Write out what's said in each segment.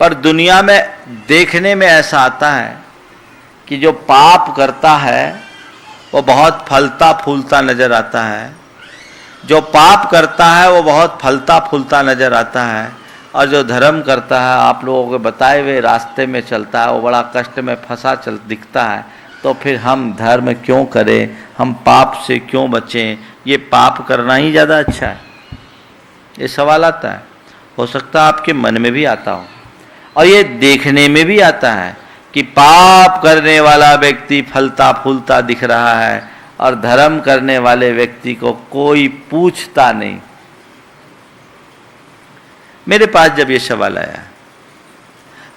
पर दुनिया में देखने में ऐसा आता है कि जो पाप करता है वो बहुत फलता फूलता नजर आता है, जो पाप करता है वो बहुत फलता फूलता नजर आता है, और जो धर्म करता है, आप लोगों के बताए हुए रास्ते में चलता है, वो बड़ा कष्ट में फंसा दिखता है। तो फिर हम धर्म क्यों करें, हम पाप से क्यों बचें? ये पाप करना ही ज़्यादा अच्छा है। ये सवाल आता है, हो सकता है आपके मन में भी आता हो, और ये देखने में भी आता है कि पाप करने वाला व्यक्ति फलता फूलता दिख रहा है और धर्म करने वाले व्यक्ति को कोई पूछता नहीं। मेरे पास जब ये सवाल आया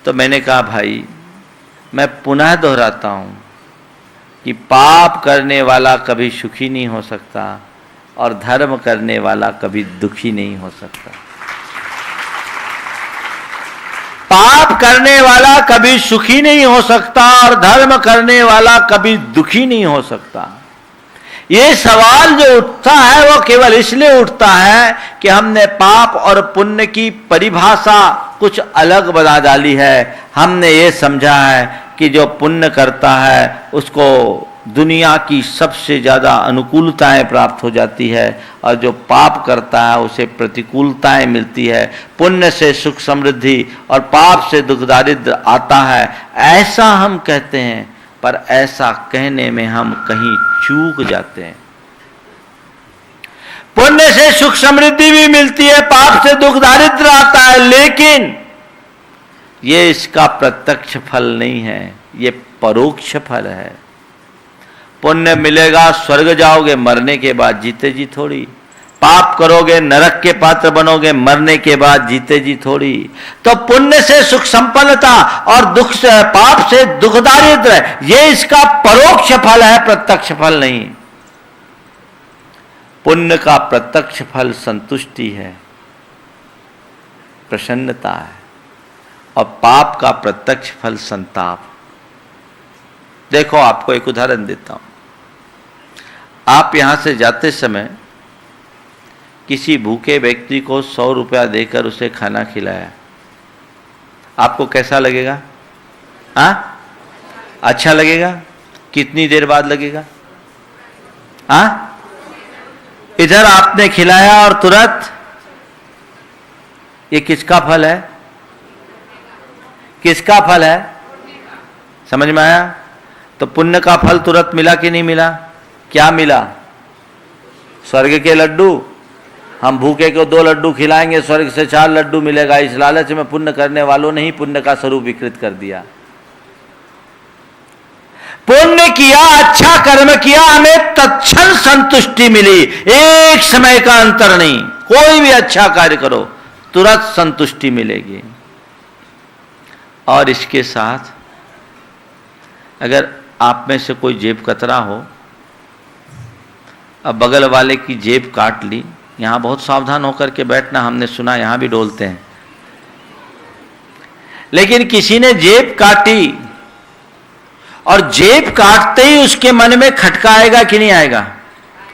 तो मैंने कहा, भाई मैं पुनः दोहराता हूं कि पाप करने वाला कभी सुखी नहीं हो सकता और धर्म करने वाला कभी दुखी नहीं हो सकता। पाप करने वाला कभी सुखी नहीं हो सकता और धर्म करने वाला कभी दुखी नहीं हो सकता। ये सवाल जो उठता है वो केवल इसलिए उठता है कि हमने पाप और पुण्य की परिभाषा कुछ अलग बना डाली है। हमने ये समझा है कि जो पुण्य करता है उसको दुनिया की सबसे ज़्यादा अनुकूलताएं प्राप्त हो जाती है, और जो पाप करता है उसे प्रतिकूलताएं मिलती है। पुण्य से सुख समृद्धि और पाप से दुख दारिद्र्य आता है, ऐसा हम कहते हैं, पर ऐसा कहने में हम कहीं चूक जाते हैं। पुण्य से सुख समृद्धि भी मिलती है, पाप से दुख दारिद्र्य आता है, लेकिन ये इसका प्रत्यक्ष फल नहीं है, ये परोक्ष फल है। पुण्य मिलेगा स्वर्ग जाओगे मरने के बाद, जीते जी थोड़ी। पाप करोगे नरक के पात्र बनोगे मरने के बाद, जीते जी थोड़ी। तो पुण्य से सुख संपन्नता और दुख से पाप से दुख दारिद्र्य, ये इसका परोक्ष फल है, प्रत्यक्ष फल नहीं। पुण्य का प्रत्यक्ष फल संतुष्टि है, प्रसन्नता है, और पाप का प्रत्यक्ष फल संताप। देखो आपको एक उदाहरण देता हूं। आप यहां से जाते समय किसी भूखे व्यक्ति को 100 रुपया देकर उसे खाना खिलाया, आपको कैसा लगेगा? अच्छा लगेगा? कितनी देर बाद लगेगा? इधर आपने खिलाया और तुरंत, ये किसका फल है? किसका फल है? समझ में आया? तो पुण्य का फल तुरंत मिला कि नहीं मिला? क्या मिला? स्वर्ग के लड्डू। हम भूखे को 2 लड्डू खिलाएंगे, स्वर्ग से 4 लड्डू मिलेगा। इस लालच में पुण्य करने वालों ने ही पुण्य का स्वरूप विकृत कर दिया। पुण्य किया, अच्छा कर्म किया, हमें तत्क्षण संतुष्टि मिली, एक समय का अंतर नहीं। कोई भी अच्छा कार्य करो तुरंत संतुष्टि मिलेगी। और इसके साथ अगर आप में से कोई जेब कतरा हो, अब बगल वाले की जेब काट ली, यहां बहुत सावधान होकर के बैठना, हमने सुना यहां भी डोलते हैं। लेकिन किसी ने जेब काटी और जेब काटते ही उसके मन में खटका आएगा कि नहीं आएगा?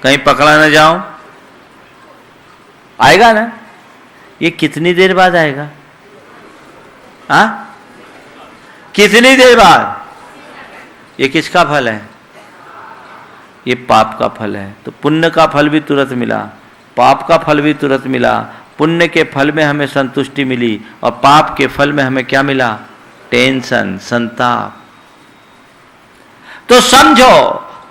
कहीं पकड़ा ना जाऊं, आएगा ना? ये कितनी देर बाद आएगा? कितनी देर बाद? ये किसका फल है? ये पाप का फल है। तो पुण्य का फल भी तुरंत मिला, पाप का फल भी तुरंत मिला। पुण्य के फल में हमें संतुष्टि मिली और पाप के फल में हमें क्या मिला? टेंशन, संताप। तो समझो,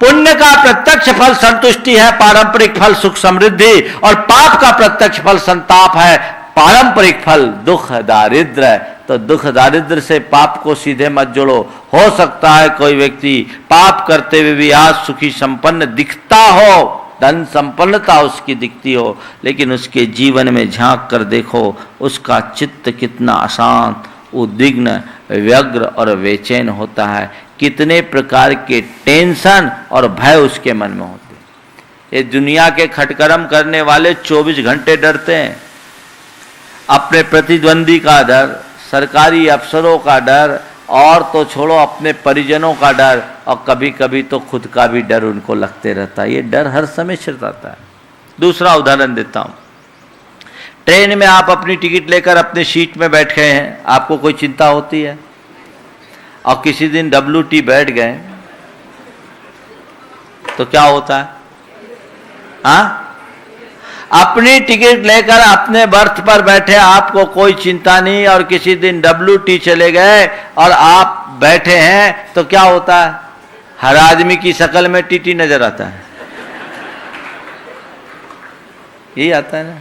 पुण्य का प्रत्यक्ष फल संतुष्टि है, पारंपरिक फल सुख समृद्धि, और पाप का प्रत्यक्ष फल संताप है, पारंपरिक फल दुख दारिद्र्य। तो दुख दारिद्र्य से पाप को सीधे मत जोड़ो। हो सकता है कोई व्यक्ति पाप करते हुए भी आज सुखी संपन्न दिखता हो, धन संपन्नता उसकी दिखती हो, लेकिन उसके जीवन में झांक कर देखो, उसका चित्त कितना अशांत, उद्विग्न, व्यग्र और बेचैन होता है। कितने प्रकार के टेंशन और भय उसके मन में होते हैं। ये दुनिया के खटकर्म करने वाले 24 घंटे डरते हैं। अपने प्रतिद्वंदी का डर, सरकारी अफसरों का डर, और तो छोड़ो अपने परिजनों का डर, और कभी कभी तो खुद का भी डर उनको लगते रहता है। ये डर हर समय सताता है। दूसरा उदाहरण देता हूं। ट्रेन में आप अपनी टिकट लेकर अपने सीट में बैठ गए हैं, आपको कोई चिंता होती है? और किसी दिन WT बैठ गए तो क्या होता है? हाँ, अपनी टिकट लेकर अपने बर्थ पर बैठे, आपको कोई चिंता नहीं, और किसी दिन WT चले गए और आप बैठे हैं तो क्या होता है? हर आदमी की शक्ल में TT नजर आता है। यही आता है ना,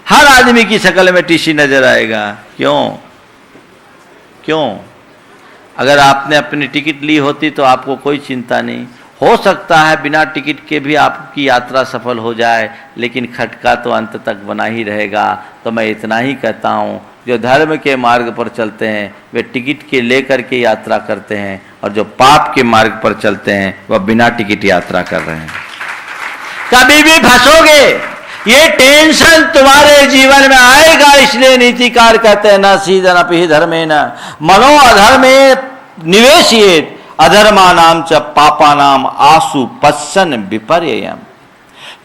हर आदमी की शक्ल में TC नजर आएगा। क्यों? अगर आपने अपनी टिकट ली होती तो आपको कोई चिंता नहीं। हो सकता है बिना टिकट के भी आपकी यात्रा सफल हो जाए, लेकिन खटका तो अंत तक बना ही रहेगा। तो मैं इतना ही कहता हूँ, जो धर्म के मार्ग पर चलते हैं वे टिकट के लेकर के यात्रा करते हैं, और जो पाप के मार्ग पर चलते हैं वह बिना टिकट यात्रा कर रहे हैं। कभी भी फंसोगे, ये टेंशन तुम्हारे जीवन में आएगा। इसलिए नीतिकार कहते हैं, न सीदन अपि धर्मेण मनो अधर्मे निवेशियेत् अधर्मानाम च पापानाम आसु पश्चन विपर्ययम्।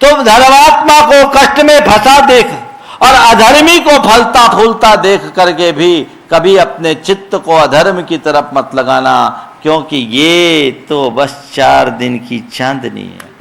तो धर्मात्मा को कष्ट में फंसा देख और अधर्मी को फलता फूलता देख करके भी कभी अपने चित्त को अधर्म की तरफ मत लगाना, क्योंकि ये तो बस 4 दिन की चांदनी है।